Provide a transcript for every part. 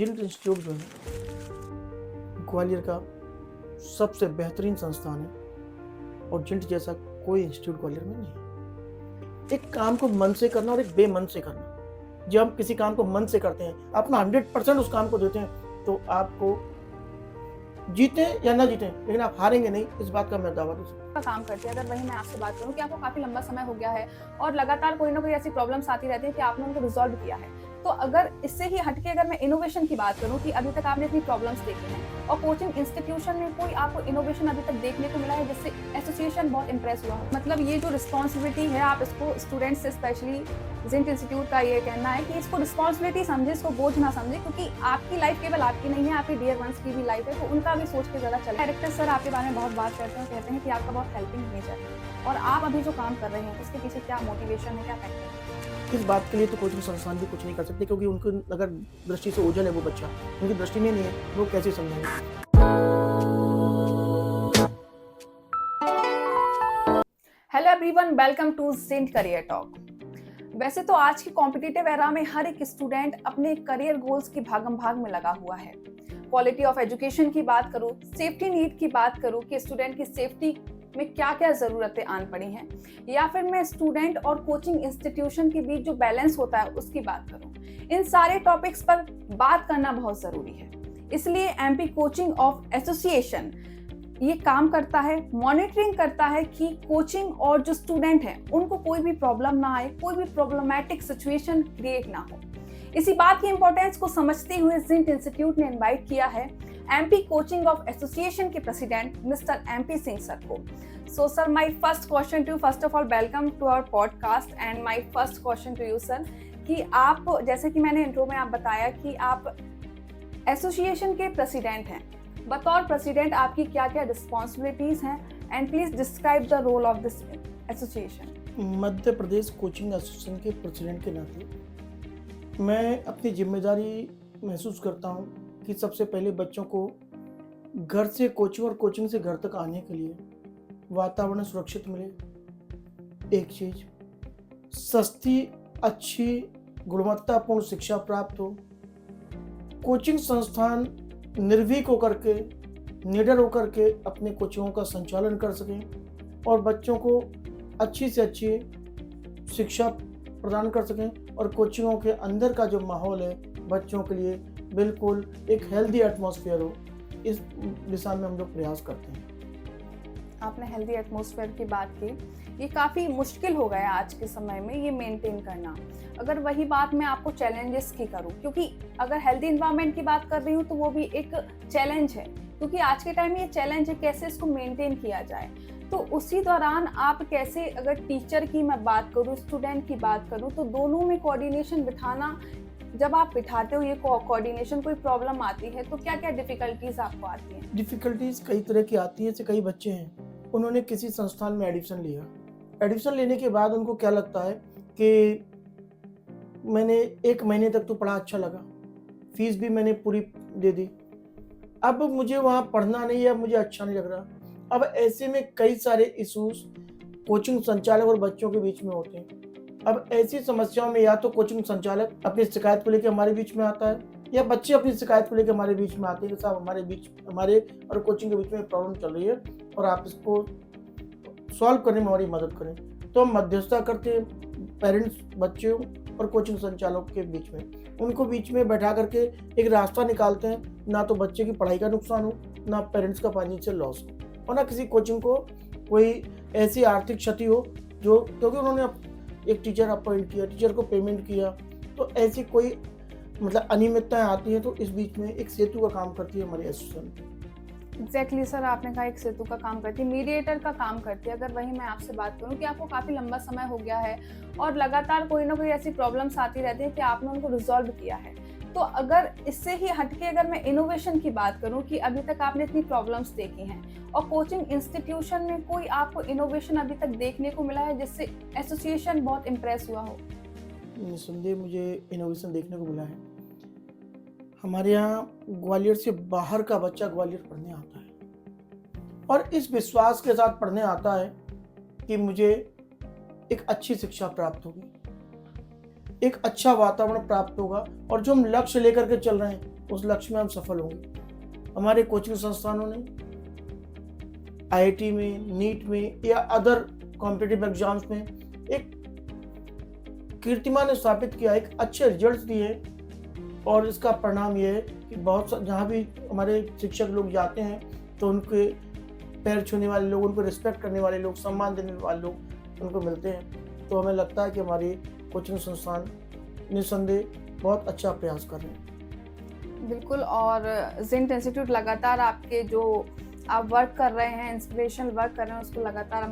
जिंट institute जो है ग्वालियर का सबसे बेहतरीन संस्थान है और जिंट जैसा कोई इंस्टीट्यूट ग्वालियर में नहीं है। एक काम को मन से करना और एक बेमन से करना। जब हम किसी काम को मन से करते हैं, अपना 100% उस काम को देते हैं, तो आपको जीते या ना जीते लेकिन आप हारेंगे नहीं, इस बात का मैं दावा दूं। का काम करते हैं। अगर वही मैं आपसे बात करूं कि आपको काफी लंबा समय हो गया है और लगातार कोई ना कोई ऐसी प्रॉब्लम्स आती रहती है कि आपने उनको रिजॉल्व किया है, तो अगर इससे ही हटके अगर मैं इनोवेशन की बात करूं कि अभी तक आपने इतनी प्रॉब्लम्स देखी हैं और कोचिंग इंस्टीट्यूशन में कोई आपको इनोवेशन अभी तक देखने को मिला है जिससे एसोसिएशन बहुत इंप्रेस हुआ हो, मतलब ये जो रिस्पॉन्सिबिलिटी है आप इसको स्टूडेंट्स से, स्पेशली जिंट इंस्टीट्यूट का ये कहना है कि इसको रिस्पॉन्सिबिलिटी समझे, इसको बोझ ना समझे, क्योंकि आपकी लाइफ केवल आपकी नहीं है, आपकी डियर वंस की भी लाइफ है, तो उनका भी सोच के जरा चले। डायरेक्टर सर आपके बारे में बहुत बात करते हैं, कहते हैं कि आपका बहुत हेल्पिंग नेचर है और आप अभी जो काम कर रहे हैं उसके पीछे क्या मोटिवेशन है, क्या फैक्टर है? इस बात के लिए तो कोचिंग संस्थान भी कुछ नहीं कर सकते, क्योंकि उनको अगर दृष्टि से ओझल है वो बच्चा, उनकी दृष्टि में नहीं है, वो कैसे समझेंगे। Hello everyone, welcome to Zint career talk. वैसे तो आज की कॉम्पिटिटिव एरा में हर एक स्टूडेंट अपने करियर गोल्स की भागम भाग में लगा हुआ है। क्वालिटी ऑफ एजुकेशन की बात करूं, सेफ्टी नीड की बात करूं कि स्टूडेंट की सेफ्टी में क्या क्या जरूरतें आन पड़ी हैं, या फिर मैं स्टूडेंट और कोचिंग इंस्टीट्यूशन के बीच जो बैलेंस होता है उसकी बात करूं, इन सारे टॉपिक्स पर बात करना बहुत जरूरी है। इसलिए एमपी कोचिंग ऑफ एसोसिएशन ये काम करता है, मॉनिटरिंग करता है कि कोचिंग और जो स्टूडेंट हैं उनको कोई भी प्रॉब्लम ना आए, कोई भी प्रॉब्लमैटिक सिचुएशन क्रिएट ना हो। इसी बात की इंपॉर्टेंस को समझते हुए जिंट इंस्टीट्यूट ने इनवाइट किया है एमपी कोचिंग ऑफ एसोसिएशन के president mister MP Singh sir को। So sir, my first question to, first of all welcome to our podcast and my first question to you sir, कि आप, जैसे कि मैंने इंट्रो में आप बताया कि आप एसोसिएशन के प्रेसिडेंट हैं, बतौर प्रेसिडेंट आपकी क्या क्या रिस्पॉन्सिबिलिटीज हैं, and please describe the role of this association. Madhya Pradesh coaching association के प्रेसिडेंट के नाते मैं अपनी जिम्मेदारी महसूस करता हूँ कि सबसे पहले बच्चों को घर से कोचिंग और कोचिंग से घर तक आने के लिए वातावरण सुरक्षित मिले। एक चीज़, सस्ती, अच्छी, गुणवत्तापूर्ण शिक्षा प्राप्त हो। कोचिंग संस्थान निर्भीक होकर के, निडर होकर के अपने कोचिंगों का संचालन कर सकें और बच्चों को अच्छी से अच्छी शिक्षा प्रदान कर सकें, और कोचिंगों के अंदर का जो माहौल है बच्चों के लिए बिल्कुल एक हेल्दी एटमॉस्फेयर हो। इस दिशा में हम लोग प्रयास करते हैं। आपने हेल्दी एटमॉस्फेयर की बात की, ये काफ़ी मुश्किल हो गया आज के समय में ये मेंटेन करना। अगर वही बात मैं आपको चैलेंजेस की करूं, क्योंकि अगर हेल्दी इन्वायरमेंट की बात कर रही हूं तो वो भी एक चैलेंज है, क्योंकि आज के टाइम में ये चैलेंज है कैसे इसको मेंटेन किया जाए। तो उसी दौरान आप कैसे, अगर टीचर की मैं बात करूं, स्टूडेंट की बात करूं, तो दोनों में कोऑर्डिनेशन बिठाना, जब आप बिठाते हो ये कोऑर्डिनेशन, कोई प्रॉब्लम आती है तो क्या क्या डिफिकल्टीज आपको आती हैं? डिफ़िकल्टीज कई तरह की आती है। जैसे कई बच्चे हैं, उन्होंने किसी संस्थान में एडमिशन लिया, एडमिशन लेने के बाद उनको क्या लगता है कि मैंने 1 महीने तक तो पढ़ा, अच्छा लगा, फीस भी मैंने पूरी दे दी, अब मुझे वहाँ पढ़ना नहीं है, अब मुझे अच्छा नहीं लग रहा। अब ऐसे में कई सारे इश्यूज कोचिंग संचालक और बच्चों के बीच में होते हैं। अब ऐसी समस्याओं में या तो कोचिंग संचालक अपनी शिकायत को लेकर हमारे बीच में आता है, या बच्चे अपनी शिकायत को लेकर हमारे बीच में आते हैं कि साहब हमारे और कोचिंग के बीच में प्रॉब्लम चल रही है और आप इसको सॉल्व करने में हमारी मदद करें। तो हम मध्यस्थता करते हैं पेरेंट्स, बच्चों और कोचिंग संचालक के बीच में, उनको बीच में बैठा करके एक रास्ता निकालते हैं, ना तो बच्चे की पढ़ाई का नुकसान हो, ना पेरेंट्स का फाइनेंशियल लॉस हो, और ना किसी कोचिंग को कोई ऐसी आर्थिक क्षति हो जो, क्योंकि उन्होंने एक टीचर अपॉइंट किया, टीचर को पेमेंट किया, तो ऐसी कोई मतलब अनियमितताएं आती हैं, तो इस बीच में एक सेतु का काम करती है हमारी एसोसिएशन। एग्जैक्टली सर, आपने कहा एक सेतु का काम करती है, मीडिएटर का काम करती है। अगर वही मैं आपसे बात करूं कि आपको काफ़ी लंबा समय हो गया है और लगातार कोई ना कोई ऐसी प्रॉब्लम्स आती रहती है कि आपने उनको रिजॉल्व किया है, तो अगर इससे ही हटके अगर मैं इनोवेशन की बात करूं कि अभी तक आपने इतनी प्रॉब्लम्स देखी हैं और कोचिंग इंस्टीट्यूशन में कोई आपको इनोवेशन अभी तक देखने को मिला है जिससे एसोसिएशन बहुत इम्प्रेस हुआ हो? निस्संदेह मुझे इनोवेशन देखने को मिला है। हमारे यहाँ ग्वालियर से बाहर का बच्चा ग्वालियर पढ़ने आता है और इस विश्वास के साथ पढ़ने आता है कि मुझे एक अच्छी शिक्षा प्राप्त होगी, एक अच्छा वातावरण प्राप्त होगा, और जो हम लक्ष्य लेकर के चल रहे हैं उस लक्ष्य में हम सफल होंगे। हमारे कोचिंग संस्थानों ने आईआईटी में, नीट में या अदर कॉम्पिटिटिव एग्जाम्स में एक कीर्तिमान स्थापित किया, एक अच्छे रिजल्ट्स दिए और इसका परिणाम ये है कि जहाँ भी हमारे शिक्षक लोग जाते हैं तो उनके पैर छूने वाले लोग, उनको रिस्पेक्ट करने वाले लोग, सम्मान देने वाले लोग उनको मिलते हैं। तो हमें लगता है कि हमारी कोचिंग संस्थान निस्संदेह बहुत अच्छा प्रयास कर रहे हैं। बिल्कुल, और ज़िंट इंस्टीट्यूट लगातार आपके जो आप वर्क कर रहे हैं, इंस्पिरेशनल वर्क कर रहे हैं, उसको लगातार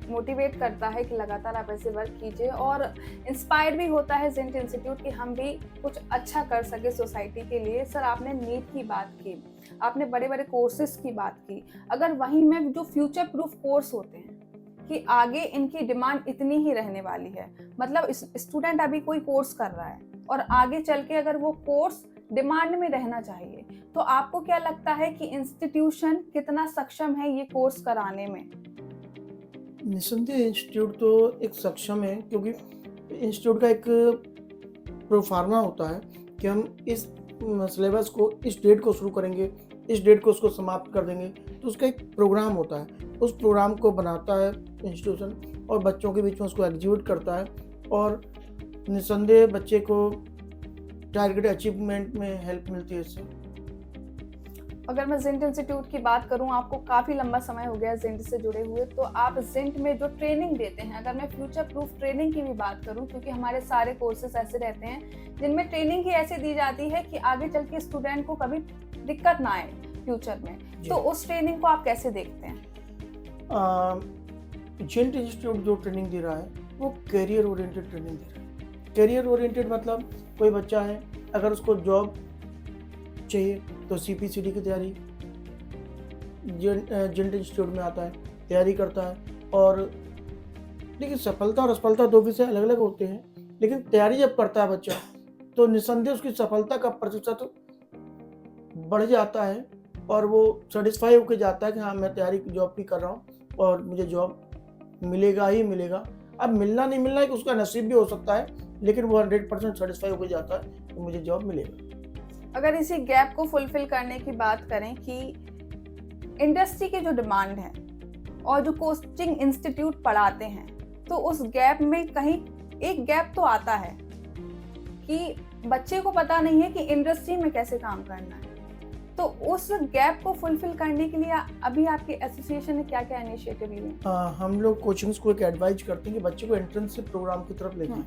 मोटिवेट करता है कि लगातार आप ऐसे वर्क कीजिए, और इंस्पायर भी होता है ज़िंट इंस्टीट्यूट कि हम भी कुछ अच्छा कर सके सोसाइटी के लिए। सर, आपने नीट की बात की, आपने बड़े बड़े कोर्सेज की बात की, अगर वहीं में जो फ्यूचर प्रूफ कोर्स होते हैं कि आगे इनकी डिमांड इतनी ही रहने वाली है, मतलब स्टूडेंट अभी कोई कोर्स कर रहा है और आगे चल के अगर वो कोर्स डिमांड में रहना चाहिए, तो आपको क्या लगता है कि इंस्टीट्यूशन कितना सक्षम है ये कोर्स कराने में? निस्संदेह इंस्टीट्यूट तो एक सक्षम है, क्योंकि इंस्टीट्यूट का एक प्रोफार्मा होता है कि हम इस सिलेबस को, इस डेट को शुरू करेंगे, इस डेट को उसको समाप्त कर देंगे। तो उसका एक प्रोग्राम होता है, उस प्रोग्राम को बनाता है इंस्टीट्यूशन और बच्चों के बीच में उसको एग्जीक्यूट करता है, और निस्संदेह बच्चे को टारगेट अचीवमेंट में हेल्प मिलती है इससे। अगर मैं ज़िंट इंस्टीट्यूट की बात करूं, आपको काफ़ी लंबा समय हो गया ज़िंट से जुड़े हुए, तो आप ज़िंट में जो ट्रेनिंग देते हैं, अगर मैं फ्यूचर प्रूफ ट्रेनिंग की भी बात करूं, क्योंकि हमारे सारे कोर्सेज ऐसे रहते हैं जिनमें ट्रेनिंग ही ऐसे दी जाती है कि आगे चल के स्टूडेंट को कभी दिक्कत ना आए फ्यूचर में, तो उस ट्रेनिंग को आप कैसे देखते हैं? ज़िंट इंस्टीट्यूट जो ट्रेनिंग दे रहा है वो कैरियर ओरिएंटेड ट्रेनिंग दे रहा है। कैरियर ओरिएंटेड मतलब कोई बच्चा है, अगर उसको जॉब चाहिए तो सीपीसीडी की तैयारी ज़िंट इंस्टीट्यूट में आता है, तैयारी करता है। और लेकिन सफलता और असफलता दो विषय अलग अलग होते हैं, लेकिन तैयारी जब करता है बच्चा तो निस्संदेह उसकी सफलता का प्रतिशत बढ़ जाता है और वो सेटिस्फाई होकर जाता है कि हाँ, मैं तैयारी जॉब की कर रहा हूँ और मुझे जॉब मिलेगा ही मिलेगा। अब मिलना नहीं मिलना है कि उसका नसीब भी हो सकता है, लेकिन वो 100% सेटिस्फाई होकर जाता है कि मुझे जॉब मिलेगा। अगर इसी गैप को फुलफिल करने की बात करें कि इंडस्ट्री की जो डिमांड है और जो कोचिंग इंस्टीट्यूट पढ़ाते हैं, तो उस गैप में कहीं एक गैप तो आता है कि बच्चे को पता नहीं है कि इंडस्ट्री में कैसे काम करना है। तो उस गैप को फुलफिल करने के लिए अभी आपके एसोसिएशन ने क्या क्या इनिशिएटिव लिए? हम लोग कोचिंग्स को एक एडवाइज करते हैं कि बच्चे को इंटर्नशिप प्रोग्राम की तरफ ले जाएं।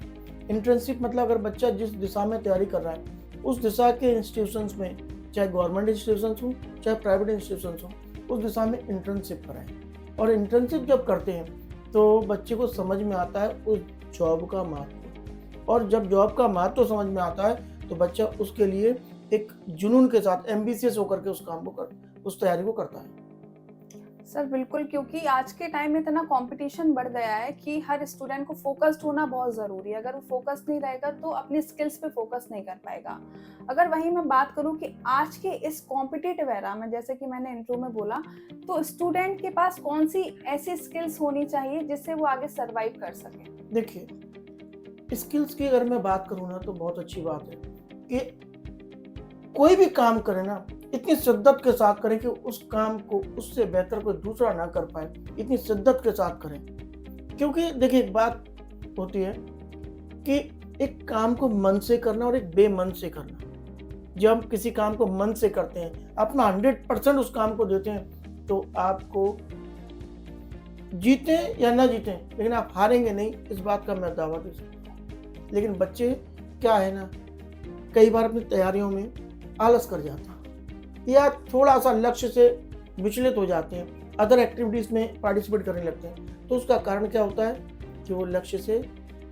इंटर्नशिप मतलब अगर बच्चा जिस दिशा में तैयारी कर रहा है उस दिशा के इंस्टीट्यूशंस में, चाहे गवर्नमेंट इंस्टीट्यूशंस हो चाहे प्राइवेट इंस्टीट्यूशंस हो, उस दिशा में इंटर्नशिप कराएं। और इंटर्नशिप जब करते हैं तो बच्चे को समझ में आता है उस जॉब का महत्व, और जब जॉब का महत्व समझ में आता है तो बच्चा उसके लिए एक जुनून के साथ एम्बिशियस होकर के उस काम को उस तैयारी को करता है। सर बिल्कुल, क्योंकि आज के टाइम में इतना कंपटीशन बढ़ गया है कि हर स्टूडेंट को फोकस्ड होना बहुत ज़रूरी है। अगर वो फोकस नहीं रहेगा तो अपनी स्किल्स पे फोकस नहीं कर पाएगा। अगर वहीं मैं बात करूं कि आज के इस कॉम्पिटिटिव एरा में, जैसे कि मैंने इंट्रो में बोला, तो स्टूडेंट के पास कौन सी ऐसी स्किल्स होनी चाहिए जिससे वो आगे सर्वाइव कर सके? देखिए, स्किल्स की अगर मैं बात करूँ ना तो बहुत अच्छी बात है कि कोई भी काम करे ना, इतनी शिद्दत के साथ करें कि उस काम को उससे बेहतर कोई दूसरा ना कर पाए, इतनी शिद्दत के साथ करें। क्योंकि देखिए, एक बात होती है कि एक काम को मन से करना और एक बेमन से करना। जब हम किसी काम को मन से करते हैं, अपना 100% उस काम को देते हैं, तो आपको जीते या ना जीते, लेकिन आप हारेंगे नहीं, इस बात का मैं दावा दे सकता हूँ। लेकिन बच्चे क्या है ना, कई बार अपनी तैयारियों में आलस कर जाता है या थोड़ा सा लक्ष्य से विचलित हो जाते हैं, अदर एक्टिविटीज़ में पार्टिसिपेट करने लगते हैं। तो उसका कारण क्या होता है कि वो लक्ष्य से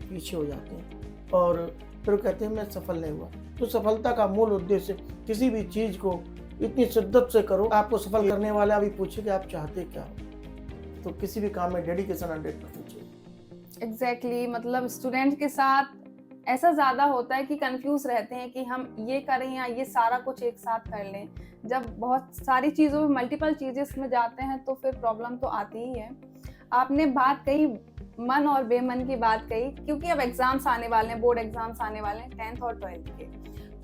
पीछे हो जाते हैं और फिर कहते हैं मैं सफल नहीं हुआ। तो सफलता का मूल उद्देश्य किसी भी चीज़ को इतनी शिद्दत से करो, आपको सफल करने वाला अभी पूछे कि आप चाहते क्या हो। तो किसी भी काम में डेडिकेशन 100% चाहिए। एग्जैक्टली, मतलब स्टूडेंट के साथ ऐसा ज़्यादा होता है कि कंफ्यूज रहते हैं कि हम ये करें या ये सारा कुछ एक साथ कर लें। जब बहुत सारी चीज़ों में मल्टीपल चीज़ेस में जाते हैं तो फिर प्रॉब्लम तो आती ही है। आपने बात कही मन और बेमन की बात कही, क्योंकि अब एग्ज़ाम्स आने वाले हैं, बोर्ड एग्ज़ाम्स आने वाले हैं 10th और 12th के।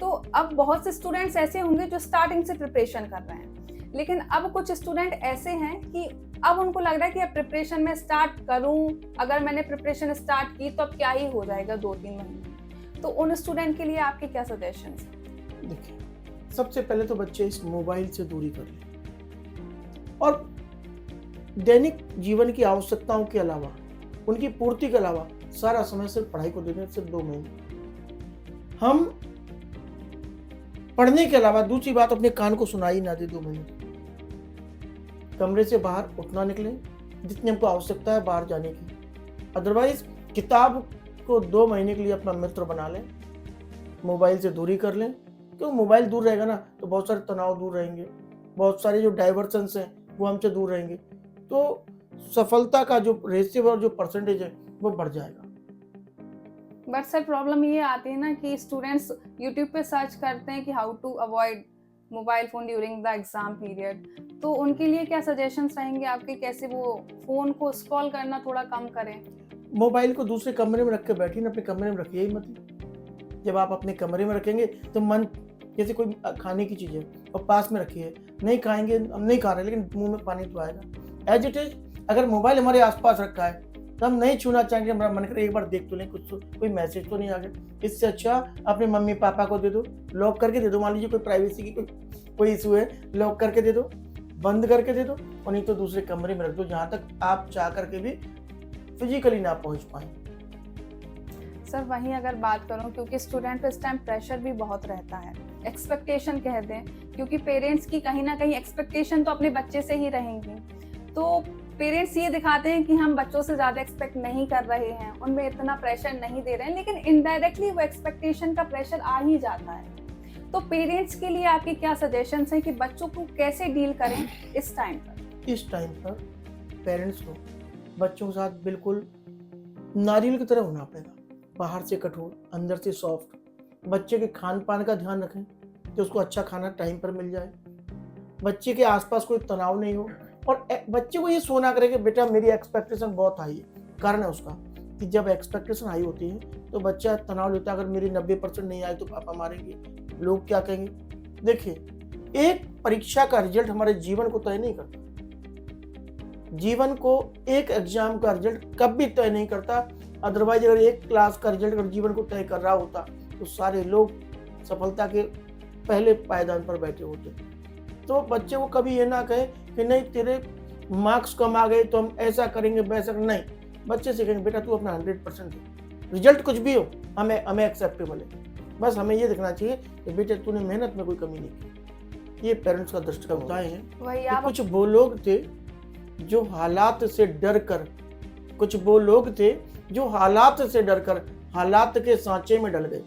तो अब बहुत से स्टूडेंट्स ऐसे होंगे जो स्टार्टिंग से प्रिपरेशन कर रहे हैं, लेकिन अब कुछ स्टूडेंट ऐसे हैं कि अब उनको लग रहा है कि अब प्रिपरेशन में स्टार्ट करूं, अगर मैंने प्रिपरेशन स्टार्ट की तो अब क्या ही हो जाएगा 2-3 महीने। तो उन स्टूडेंट के लिए आपके क्या सजेशंस हैं? देखिए, सबसे पहले तो बच्चे इस मोबाइल से दूरी कर लें और दैनिक जीवन की आवश्यकताओं के अलावा, उनकी पूर्ति के अलावा सारा समय सिर्फ पढ़ाई को दे दें। सिर्फ 2 महीने हम पढ़ने के अलावा दूसरी बात अपने कान को सुनाई ना दे 2 महीने। कमरे से बाहर उतना निकलें जितनी हमको आवश्यकता है बाहर जाने की। अदरवाइज किताब को 2 महीने के लिए अपना मित्र बना लें, मोबाइल से दूरी कर लें। क्यों? मोबाइल दूर रहेगा ना तो बहुत सारे तनाव दूर रहेंगे, बहुत सारे जो डाइवर्सन्स हैं वो हमसे दूर रहेंगे, तो सफलता का जो रेशियो और जो परसेंटेज है वो बढ़ जाएगा। बट सर प्रॉब्लम ये आती है ना कि स्टूडेंट्स यूट्यूब पे सर्च करते हैं कि how to avoid mobile phone during the exam period, तो उनके लिए क्या सजेशंस रहेंगे आपके, कैसे वो फोन को स्क्रॉल करना थोड़ा कम करें? मोबाइल को दूसरे कमरे में रख के बैठिए ना, अपने कमरे में रखिए ही मत। जब आप अपने कमरे में रखेंगे तो मन, जैसे कोई खाने की चीज़ है और पास में रखिए, नहीं खाएंगे, हम नहीं खा रहे लेकिन मुंह में पानी तो आएगा। एज इट इज अगर मोबाइल हमारे आसपास रखा है तो हम नहीं छूना चाहेंगे, हमारा मन करे एक बार देख तो लें, कुछ तो कोई मैसेज तो नहीं आ गया। इससे अच्छा अपने मम्मी पापा को दे दो, लॉक करके दे दो। मान लीजिए कोई प्राइवेसी की कोई इशू है, लॉक करके दे दो, बंद करके दे दो, और नहीं तो दूसरे कमरे में रख दो जहाँ तक आप चाह करके भी फिजिकली ना पहुँच पाए। सर वहीं अगर बात करूं, क्योंकि स्टूडेंट पे इस टाइम प्रेशर भी बहुत रहता है, एक्सपेक्टेशन कह दें, क्योंकि पेरेंट्स की कहीं ना कहीं एक्सपेक्टेशन तो अपने बच्चे से ही रहेंगी। तो पेरेंट्स ये दिखाते हैं कि हम बच्चों से ज़्यादा एक्सपेक्ट नहीं कर रहे हैं, उनमें इतना प्रेशर नहीं दे रहे हैं, लेकिन इनडायरेक्टली वो एक्सपेक्टेशन का प्रेशर आ ही जाता है। तो पेरेंट्स के लिए आपके क्या सजेशंस हैं कि बच्चों को कैसे डील करें इस टाइम पर? इस टाइम पर पेरेंट्स को बच्चों के साथ बिल्कुल नारियल की तरह होना पड़ेगा, बाहर से कठोर, अंदर से सॉफ्ट। बच्चे के खान पान का ध्यान रखें कि उसको अच्छा खाना टाइम पर मिल जाए, बच्चे के आसपास कोई तनाव नहीं हो, और बच्चे को ये सोना करे कि बेटा मेरी एक्सपेक्टेशन बहुत हाई है। कारण है उसका कि जब एक्सपेक्टेशन हाई होती है तो बच्चा तनाव लेता है, अगर मेरी 90% नहीं आए तो पापा मारेंगे, लोग क्या कहेंगे। देखिए, एक परीक्षा का रिजल्ट हमारे जीवन को तय नहीं करता, जीवन को एक एग्जाम का रिजल्ट कभी तय नहीं करता। अदरवाइज अगर एक क्लास का रिजल्ट अगर जीवन को तय कर रहा होता तो सारे लोग सफलता के पहले पायदान पर बैठे होते। तो बच्चे को कभी ये ना कहे कि नहीं तेरे मार्क्स कम आ गए तो हम ऐसा करेंगे वैसा करेंगे, नहीं। बच्चे से कहेंगे बेटा तू अपना 100% दे, रिजल्ट कुछ भी हो हमें एक्सेप्टेबल है। बस हमें ये देखना चाहिए कि बेटे तूने मेहनत में कोई कमी नहीं की। ये पेरेंट्स का दृष्टिकोण है। कुछ वो लोग थे जो हालात से डर कर, कुछ वो लोग थे जो हालात से डरकर हालात के सांचे में डल गए।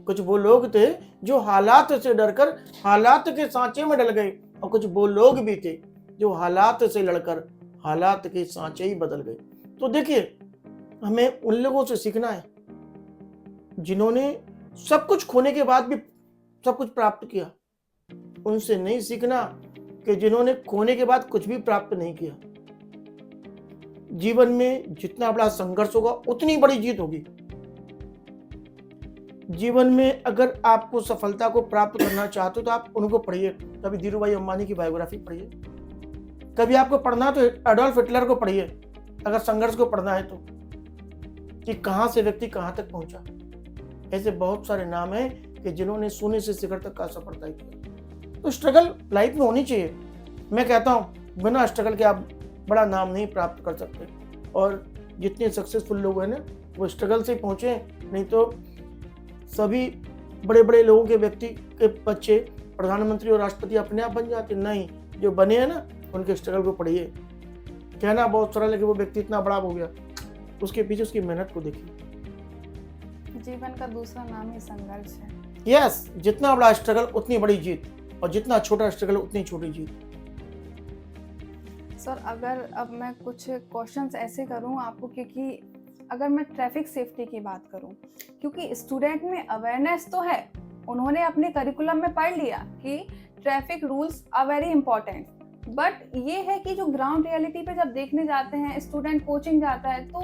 कुछ वो लोग थे जो हालात से डरकर हालात के सांचे में डल गए, और कुछ वो लोग भी थे जो हालात से लड़कर हालात के सांचे ही बदल गए। तो देखिए, हमें उन लोगों से सीखना है जिन्होंने सब कुछ खोने के बाद भी सब कुछ प्राप्त किया। उनसे नहीं सीखना कि जिन्होंने खोने के बाद कुछ भी प्राप्त नहीं किया। जीवन में जितना बड़ा संघर्ष होगा उतनी बड़ी जीत होगी। जीवन में अगर आपको सफलता को प्राप्त करना चाहते हो तो आप उनको पढ़िए। कभी धीरू भाई अंबानी की बायोग्राफी पढ़िए, कभी आपको पढ़ना तो एडोल्फ हिटलर को पढ़िए अगर संघर्ष को पढ़ना है तो, कि कहां से व्यक्ति कहां तक पहुंचा। ऐसे बहुत सारे नाम हैं कि जिन्होंने शून्य से शिखर तक का सफलता किया। तो स्ट्रगल लाइफ में होनी चाहिए। मैं कहता हूं बिना स्ट्रगल के आप बड़ा नाम नहीं प्राप्त कर सकते, और जितने सक्सेसफुल लोग हैं ना वो स्ट्रगल से पहुंचे, नहीं तो सभी बड़े बड़े लोगों के व्यक्ति के बच्चे प्रधानमंत्री और राष्ट्रपति अपने आप बन जाते नहीं। जो बने हैं ना उनके स्ट्रगल को पढ़िए। कहना बहुत सरल है कि वो व्यक्ति इतना बड़ा हो गया, उसके पीछे उसकी मेहनत को देखिए। जीवन का दूसरा नाम ही संघर्ष है। यस, जितना बड़ा स्ट्रगल उतनी बड़ी जीत, और जितना छोटा स्ट्रगल उतनी छोटी जीत। सर अगर अब मैं कुछ क्वेश्चंस ऐसे करूं आपको, क्योंकि अगर मैं ट्रैफिक सेफ्टी की बात करूं, क्योंकि स्टूडेंट में अवेयरनेस तो है, उन्होंने अपने करिकुलम में पढ़ लिया कि traffic rules are very important, but ये है कि जो ग्राउंड रियलिटी पे जब देखने जाते हैं, स्टूडेंट कोचिंग जाता है तो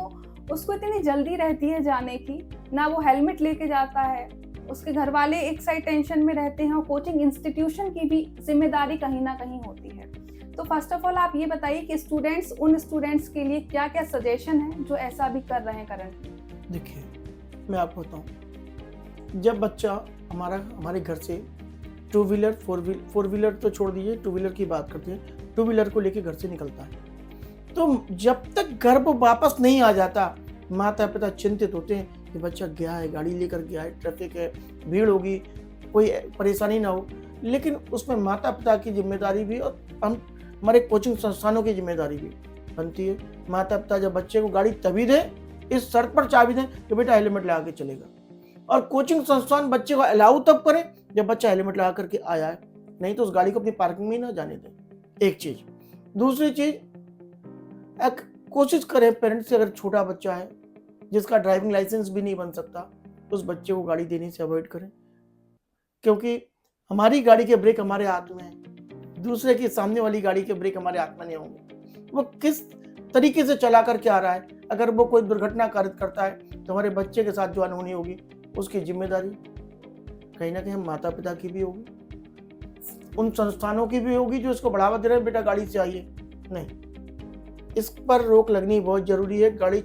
उसको इतनी जल्दी रहती है जाने की, ना वो हेलमेट लेके जाता है, उसके घर वाले एक साइड टेंशन में रहते हैं और कोचिंग इंस्टीट्यूशन की भी जिम्मेदारी कहीं ना कहीं होती है। तो फर्स्ट ऑफ ऑल आप ये बताइए कि उन स्टूडेंट्स के लिए क्या क्या सजेशन है जो ऐसा भी कर रहे हैं करंटली। देखिए, मैं आपको बताऊं, जब बच्चा हमारे घर से टू व्हीलर फोर व्हीलर तो छोड़ दीजिए, टू व्हीलर की बात करते हैं, टू व्हीलर को लेके घर से निकलता है, तो जब तक घर पर वापस नहीं आ जाता माता पिता चिंतित होते हैं कि बच्चा गया है, गाड़ी लेकर गया है, ट्रैफिक है, भीड़ होगी, कोई परेशानी ना हो। लेकिन उसमें माता पिता की जिम्मेदारी भी और हमारे कोचिंग संस्थानों की जिम्मेदारी भी बनती है। माता पिता जब बच्चे को गाड़ी तभी दें, इस शर्त पर चाबी दें कि बेटा हेलमेट लगा के चलेगा, और कोचिंग संस्थान बच्चे को अलाउ तब करें जब बच्चा हेलमेट लगा करके आया है, नहीं तो उस गाड़ी को अपनी पार्किंग में ना जाने दें। एक चीज। दूसरी चीज, कोशिश करें पेरेंट्स से, अगर छोटा बच्चा है जिसका ड्राइविंग लाइसेंस भी नहीं बन सकता, उस बच्चे को गाड़ी देने से अवॉइड करें, क्योंकि हमारी गाड़ी के ब्रेक हमारे हाथ में है, दूसरे की सामने वाली गाड़ी के ब्रेक हमारे हाथ में नहीं होंगे। वो किस तरीके से चला करके आ रहा है, अगर वो कोई दुर्घटना कारित करता है तो हमारे बच्चे के साथ जो अनहोनी होगी उसकी जिम्मेदारी कहीं ना कहीं माता पिता की भी होगी, उन संस्थानों की भी होगी जो इसको बढ़ावा दे रहे हैं, बेटा गाड़ी से आइए। नहीं, इस पर रोक लगनी बहुत जरूरी है। गाड़ी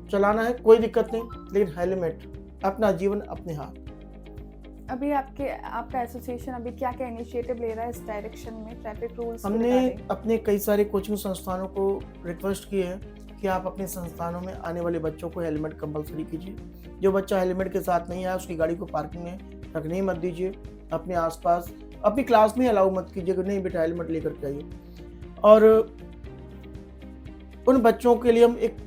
चलाना है, कोई दिक्कत नहीं, लेकिन हेलमेट, अपना जीवन अपने हाथ। अभी आपका एसोसिएशन अभी क्या क्या इनिशिएटिव ले रहा है इस डायरेक्शन में, ट्रैफिक रूल्स? हमने अपने कई सारे कोचिंग संस्थानों को रिक्वेस्ट की है कि आप अपने संस्थानों में आने वाले बच्चों को हेलमेट कंपलसरी कीजिए। जो बच्चा हेलमेट के साथ नहीं आया उसकी गाड़ी को पार्किंग में रखने मत दीजिए, अपने आसपास, अपनी क्लास में अलाउ मत कीजिए कि नहीं बेटा हेलमेट लेकर के आइए। और उन बच्चों के लिए हम एक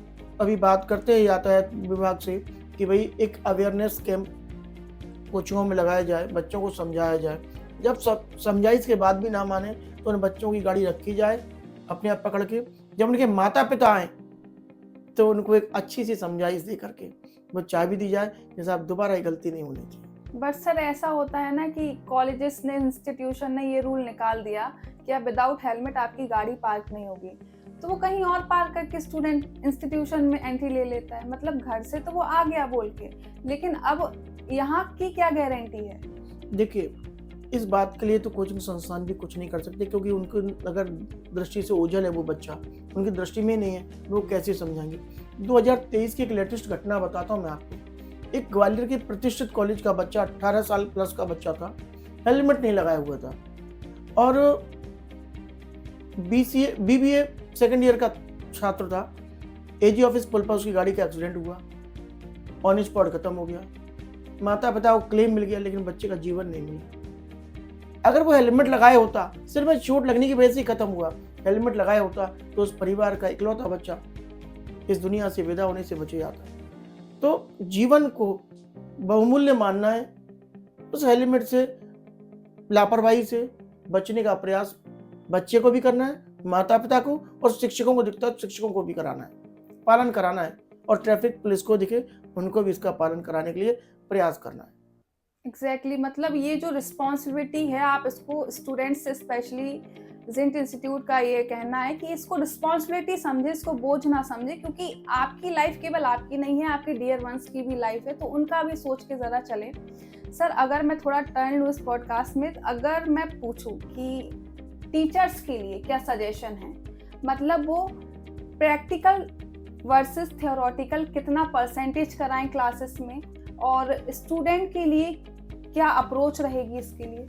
अभी बात करते हैं यातायात विभाग से कि भाई एक अवेयरनेस कैंप कोचिंगों में लगाया जाए, बच्चों को समझाया जाए। जब समझाइश के बाद भी ना माने तो उन बच्चों की गाड़ी रखी जाए अपने आप पकड़ के। जब उनके माता पिता आए तो उनको एक अच्छी सी समझाइश दे करके वो चाबी दी जाए कि साहब दोबारा ये गलती नहीं होनी चाहिए। बट सर ऐसा होता है ना कि कॉलेजेस ने, इंस्टीट्यूशन ने ये रूल निकाल दिया कि अब विदाउट हेलमेट आपकी गाड़ी पार्क नहीं होगी, तो वो कहीं और पार्क करके स्टूडेंट इंस्टीट्यूशन में एंट्री ले लेता है। मतलब घर से तो वो आ गया बोल के, लेकिन अब यहाँ की क्या गारंटी है? देखिए, इस बात के लिए तो कोचिंग संस्थान भी कुछ नहीं कर सकते, क्योंकि उनको अगर दृष्टि से ओझल है वो बच्चा, उनकी दृष्टि में नहीं है, वो कैसे समझाएंगे। 2023 की एक लेटेस्ट घटना बताता हूँ मैं आपको। एक ग्वालियर के प्रतिष्ठित कॉलेज का बच्चा, 18 साल प्लस का बच्चा था, हेलमेट नहीं लगाया हुआ था, और BBA सेकेंड ईयर का छात्र था। AG ऑफिस पुल पर उसकी गाड़ी का एक्सीडेंट हुआ, ऑन स्पॉट खत्म हो गया। माता पिता को क्लेम मिल गया, लेकिन बच्चे का जीवन नहीं मिला। अगर वो हेलमेट लगाए होता, सिर्फ चोट लगने की वजह से ही खत्म हुआ, हेलमेट लगाया होता तो उस परिवार का इकलौता बच्चा इस दुनिया से विदा होने से बचे जाता। तो जीवन को बहुमूल्य मानना है, उस हेलमेट से, लापरवाही से बचने का प्रयास बच्चे को भी करना है, माता पिता को और शिक्षकों को दिखता है शिक्षकों को भी कराना है, पालन कराना है, और ट्रैफिक पुलिस को दिखे उनको भी इसका पालन कराने के लिए प्रयास करना है। एग्जैक्टली मतलब ये जो रिस्पॉन्सिबिलिटी है, आप इसको स्टूडेंट्स से, स्पेशली जिंट इंस्टीट्यूट का ये कहना है कि इसको रिस्पॉन्सिबिलिटी समझे, इसको बोझ ना समझे, क्योंकि आपकी लाइफ केवल आपकी नहीं है, आपकी डियर वंस की भी लाइफ है, तो उनका भी सोच के ज़रा चले। सर अगर मैं थोड़ा टर्न लूँ इस पॉडकास्ट में, अगर मैं पूछूँ कि टीचर्स के लिए क्या सजेशन है, मतलब वो प्रैक्टिकल वर्सेस थियोरेटिकल कितना परसेंटेज कराएं क्लासेस में, और स्टूडेंट के लिए क्या अप्रोच रहेगी इसके लिए?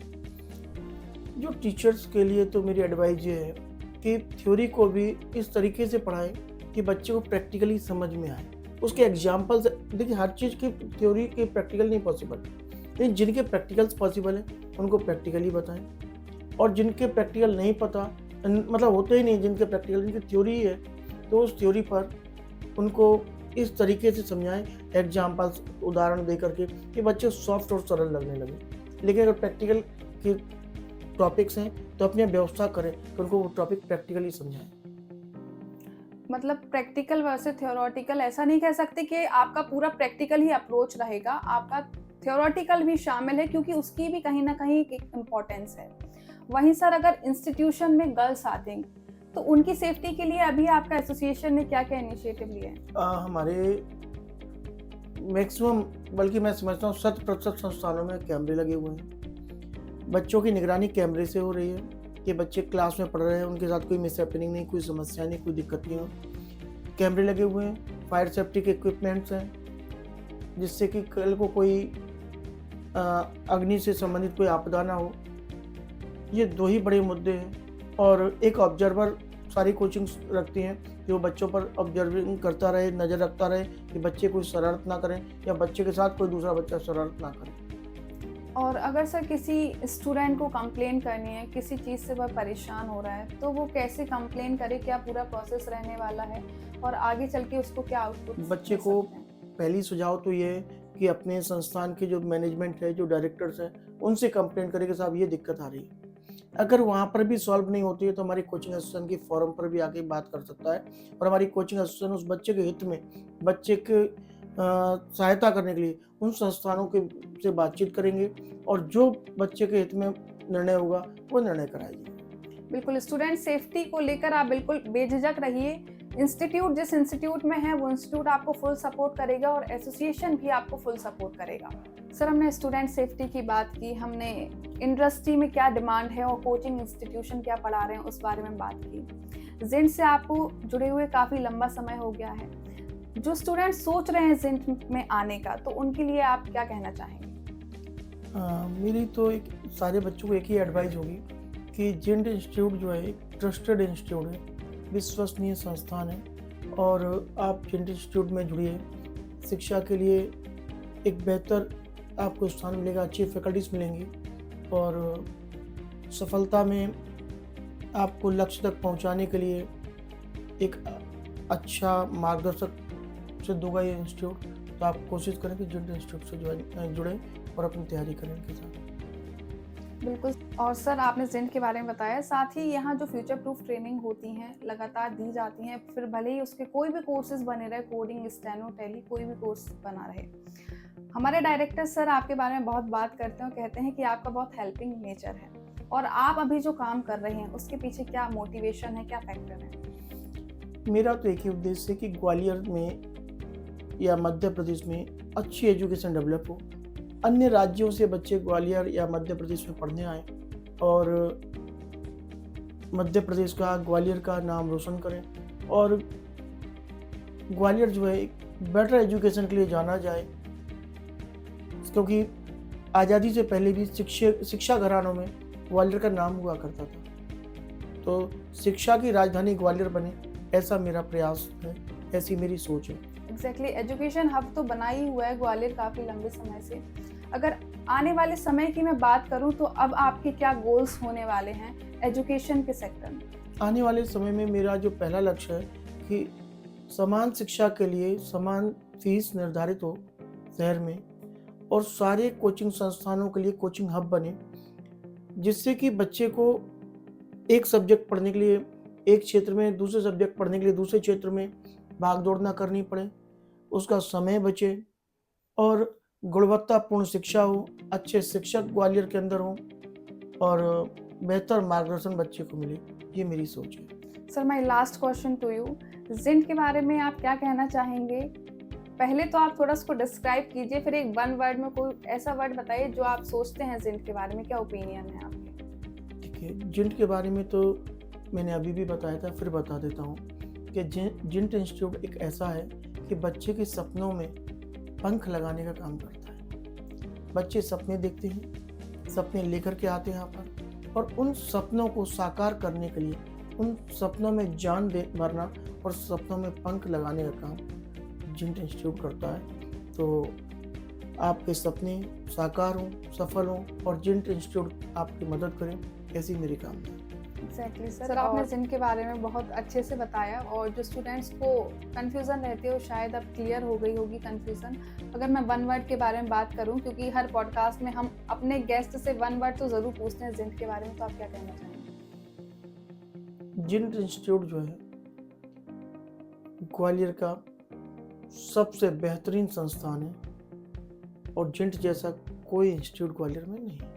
जो टीचर्स के लिए तो मेरी एडवाइस ये है कि थ्योरी को भी इस तरीके से पढ़ाएं कि बच्चे को प्रैक्टिकली समझ में आए, उसके एग्जाम्पल्स। देखिए, हर चीज़ की थ्योरी के प्रैक्टिकल नहीं पॉसिबल, लेकिन जिनके प्रैक्टिकल्स पॉसिबल हैं उनको प्रैक्टिकली बताएं, और जिनके प्रैक्टिकल नहीं पता, मतलब होते ही नहीं जिनके प्रैक्टिकल, जिनकी थ्योरी है, तो उस थ्योरी पर उनको इस तरीके से समझाएं, एग्जाम्पल्स, उदाहरण दे करके, कि बच्चे सॉफ्ट और सरल लगने लगे। लेकिन अगर प्रैक्टिकल के टॉपिक्स हैं तो अपनी व्यवस्था करें कि उनको वो टॉपिक प्रैक्टिकली समझाएं। मतलब प्रैक्टिकल वर्सेस थियोरेटिकल ऐसा नहीं कह सकते कि आपका पूरा प्रैक्टिकल ही अप्रोच रहेगा, आपका थियोरेटिकल भी शामिल है, क्योंकि उसकी भी कहीं ना कहीं एक इम्पोर्टेंस है। वहीं सर अगर इंस्टीट्यूशन में गर्ल्स आते हैं तो उनकी सेफ्टी के लिए अभी आपका एसोसिएशन ने क्या क्या इनिशिएटिव लिए हैं? हमारे मैक्सिमम, बल्कि मैं समझता हूँ 100% संस्थानों में कैमरे लगे हुए हैं। बच्चों की निगरानी कैमरे से हो रही है कि बच्चे क्लास में पढ़ रहे हैं, उनके साथ कोई मिसहैपनिंग नहीं, कोई समस्या नहीं, कोई दिक्कत नहीं हो। कैमरे लगे हुए हैं, फायर सेफ्टी के इक्विपमेंट्स हैं, जिससे कि कल को कोई अग्नि से संबंधित कोई आपदा ना हो। ये 2 ही बड़े मुद्दे हैं। और एक ऑब्जर्वर सारी कोचिंग्स रखती हैं, जो बच्चों पर ऑब्जर्विंग करता रहे, नज़र रखता रहे कि बच्चे कोई शरारत ना करें या बच्चे के साथ कोई दूसरा बच्चा शरारत ना करे। और अगर सर किसी स्टूडेंट को कंप्लेन करनी है, किसी चीज़ से वह परेशान हो रहा है, तो वो कैसे कंप्लेन करे, क्या पूरा प्रोसेस रहने वाला है और आगे चल के उसको क्या आउटपुट बच्चे को पहली सुझाव तो ये है कि अपने संस्थान के जो मैनेजमेंट है, जो डायरेक्टर्स हैं, उनसे कंप्लेन करे कि साहब ये दिक्कत आ रही है। अगर वहाँ पर भी सॉल्व नहीं होती है तो हमारी कोचिंग एसोसिएशन के फोरम पर भी आके बात कर सकता है, और हमारी कोचिंग एसोसिएशन उस बच्चे के हित में, बच्चे के सहायता करने के लिए उन संस्थानों के से बातचीत करेंगे, और जो बच्चे के हित में निर्णय होगा वो निर्णय कराएगी। बिल्कुल, स्टूडेंट सेफ्टी को लेकर आप बिल्कुल बेझिझक रहिए। इंस्टीट्यूट जिस इंस्टीट्यूट में है वो इंस्टीट्यूट आपको फुल सपोर्ट करेगा और एसोसिएशन भी आपको फुल सपोर्ट करेगा। सर, हमने स्टूडेंट सेफ्टी की बात की, हमने इंडस्ट्री में क्या डिमांड है और कोचिंग इंस्टीट्यूशन क्या पढ़ा रहे हैं उस बारे में बात की। जिंट से आपको जुड़े हुए काफ़ी लंबा समय हो गया है। जो स्टूडेंट सोच रहे हैं जिंट में आने का, तो उनके लिए आप क्या कहना चाहेंगे? मेरी तो एक सारे बच्चों को एक ही एडवाइस होगी कि जिंट इंस्टीट्यूट जो है एक ट्रस्टेड इंस्टीट्यूट है, विश्वसनीय संस्थान है, और आप जिंट इंस्टीट्यूट में जुड़िए। शिक्षा के लिए एक बेहतर आपको स्थान मिलेगा, अच्छी फैकल्टीज मिलेंगी, और सफलता में आपको लक्ष्य तक पहुंचाने के लिए एक अच्छा मार्गदर्शक सिद्ध होगा ये इंस्टीट्यूट। तो आप कोशिश करें कि जिंट इंस्टीट्यूट से जुड़ें और अपनी तैयारी करें इनके साथ। बिल्कुल। और सर, आपने जिंट के बारे में बताया, साथ ही यहाँ जो फ्यूचर प्रूफ ट्रेनिंग होती हैं लगातार दी जाती हैं, फिर भले ही उसके कोई भी कोर्सेज बने रहे, कोडिंग, स्टेनो, टेली, कोई भी कोर्स बना रहे। हमारे डायरेक्टर सर आपके बारे में बहुत बात करते हैं और कहते हैं कि आपका बहुत हेल्पिंग नेचर है, और आप अभी जो काम कर रहे हैं उसके पीछे क्या मोटिवेशन है, क्या फैक्टर है? मेरा तो एक ही उद्देश्य है कि ग्वालियर में या मध्य प्रदेश में अच्छी एजुकेशन डेवलप हो, अन्य राज्यों से बच्चे ग्वालियर या मध्य प्रदेश में पढ़ने आए और मध्य प्रदेश का, ग्वालियर का नाम रोशन करें, और ग्वालियर जो है एक बेटर एजुकेशन के लिए जाना जाए, क्योंकि आज़ादी से पहले भी शिक्षा घरानों में ग्वालियर का नाम हुआ करता था। तो शिक्षा की राजधानी ग्वालियर बने, ऐसा मेरा प्रयास है, ऐसी मेरी सोच है। एग्जैक्टली, एजुकेशन हब तो बना ही हुआ है ग्वालियर काफ़ी लंबे समय से। अगर आने वाले समय की मैं बात करूं तो अब आपके क्या गोल्स होने वाले हैं एजुकेशन के सेक्टर में? आने वाले समय में मेरा जो पहला लक्ष्य है कि समान शिक्षा के लिए समान फीस निर्धारित हो शहर में, और सारे कोचिंग संस्थानों के लिए कोचिंग हब बने, जिससे कि बच्चे को एक सब्जेक्ट पढ़ने के लिए एक क्षेत्र में, दूसरे सब्जेक्ट पढ़ने के लिए दूसरे क्षेत्र में भाग दौड़ ना करनी पड़े, उसका समय बचे और गुणवत्तापूर्ण शिक्षा हो, अच्छे शिक्षक ग्वालियर के अंदर हों और बेहतर मार्गदर्शन बच्चे को मिले। ये मेरी सोच है। Sir, my last question to you, Zint के बारे में आप क्या कहना चाहेंगे? पहले तो आप थोड़ा उसको डिस्क्राइब कीजिए, फिर एक वन वर्ड में कोई ऐसा वर्ड बताइए जो आप सोचते हैं जिंट के बारे में, क्या ओपिनियन है आपके? ठीक है, जिंट के बारे में तो मैंने अभी भी बताया था, फिर बता देता हूँ कि जिंट इंस्टीट्यूट एक ऐसा है कि बच्चे के सपनों में पंख लगाने का काम करता है। बच्चे सपने देखते हैं, सपने लेकर के आते हैं यहाँ पर, और उन सपनों को साकार करने के लिए, उन सपनों में जान भरना और सपनों में पंख लगाने का काम जिंट इंस्टीट्यूट करता है। तो आपके सपने साकार हों, सफल हों और जिंट इंस्टीट्यूट आपकी मदद करें, ऐसी मेरी कामना है। एग्जैक्टली सर, आपने जिंट के बारे में बहुत अच्छे से बताया, और जो स्टूडेंट्स को कन्फ्यूज़न रहती है वो शायद अब क्लियर हो गई होगी कन्फ्यूज़न। अगर मैं वन वर्ड के बारे में बात करूं, क्योंकि हर पॉडकास्ट में हम अपने गेस्ट से वन वर्ड तो ज़रूर पूछते हैं जिंट के बारे में, तो आप क्या कहना चाहेंगे? जिंट इंस्टीट्यूट जो है ग्वालियर का सबसे बेहतरीन संस्थान है, और जिंट जैसा कोई इंस्टीट्यूट ग्वालियर में नहीं है।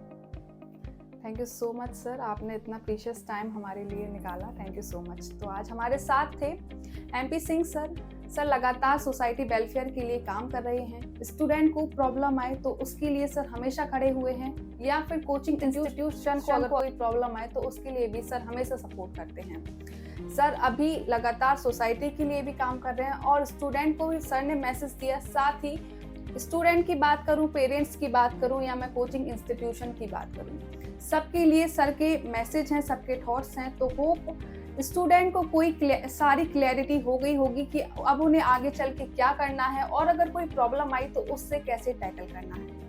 Thank you so much sir, आपने इतना प्रीशियस टाइम हमारे लिए निकाला, थैंक यू सो मच। तो आज हमारे साथ थे MP सिंह सर, सर लगातार सोसाइटी वेलफेयर के लिए काम कर रहे हैं। स्टूडेंट को प्रॉब्लम आए तो उसके लिए सर हमेशा खड़े हुए हैं, या फिर कोचिंग इंस्टीट्यूशन को अगर कोई प्रॉब्लम आए तो उसके लिए भी सर हमेशा सपोर्ट करते हैं। सर अभी लगातार सोसाइटी के लिए भी काम कर रहे हैं और स्टूडेंट को भी सर ने मैसेज दिया। साथ ही स्टूडेंट की बात करूं, पेरेंट्स की बात करूं या मैं कोचिंग इंस्टीट्यूशन की बात करूं, सबके लिए सर के मैसेज हैं, सबके थॉट्स हैं। तो होप स्टूडेंट को कोई सारी क्लैरिटी हो गई होगी कि अब उन्हें आगे चल के क्या करना है और अगर कोई प्रॉब्लम आई तो उससे कैसे टैकल करना है।